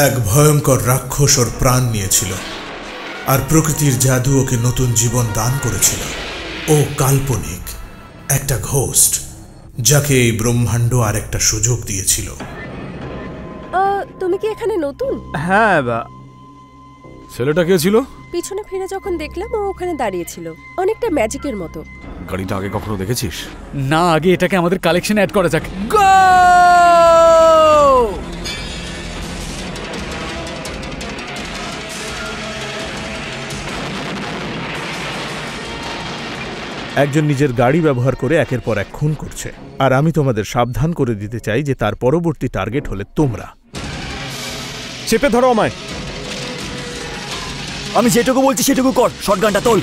এক ভয়ঙ্কর রাক্ষস ওর প্রাণ নিয়েছিল, আর প্রকৃতির জাদু ওকে নতুন জীবন দান করেছিল। ও কাল্পনিক, একটা ঘোস্ট, যাকে এই ব্রহ্মাণ্ড আর একটা সুযোগ দিয়েছিল। তুমি কি এখানে নতুন? হ্যাঁ। ছেলেটা কে ছিল? পিছনে ফিরে যখন দেখলাম ও ওখানে দাঁড়িয়ে ছিল, অনেকটা ম্যাজিকের মতো। গাড়িটা আগে কখনো দেখেছিস? না, আগে এটাকে আমাদের কালেকশনে অ্যাড করা যাক। গো! একজন নিজের গাড়ি ব্যবহার করে একের পর এক খুন করছে, আর আমি তোমাদের সাবধান করে দিতে চাই যে তার পরবর্তী টার্গেট হলে তোমরা। চেপে ধরো আমায়। আমি যেটুকু বলছি সেটুকু কর। শটগানটা তোল।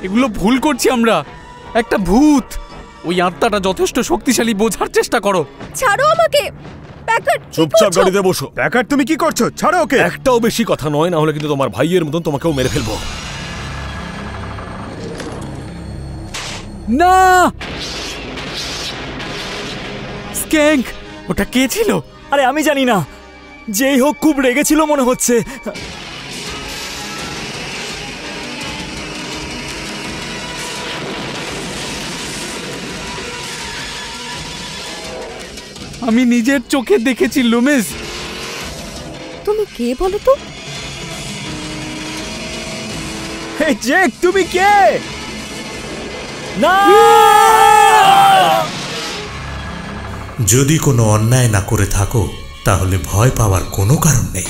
এগুলো ভুল করছি আমরা। একটা ভূত। ওই আত্মাটা যথেষ্ট শক্তিশালী, বোঝার চেষ্টা করো। ছাড়ো আমাকে। চুপচাপ গাড়িতে বসো। প্যাকার্ড, তুমি কি করছো? ছাড়ো ওকে। একটাও বেশি কথা নয়, না হলে কিন্তু তোমার ভাইয়ের মতন তোমাকেও মেরে ফেলবো। না, স্ক্যাঙ্ক, ওটা কে ছিল? আরে আমি জানি না, যেই হোক খুব রেগেছিল মনে হচ্ছে। আমি নিজের চোখে দেখেছি লুমিস। তুমি কে বলো তো? এই জ্যাক, তুমি কে? না, যদি কোনো অন্যায় না করে থাকো তাহলে ভয় পাওয়ার কোনো কারণ নেই।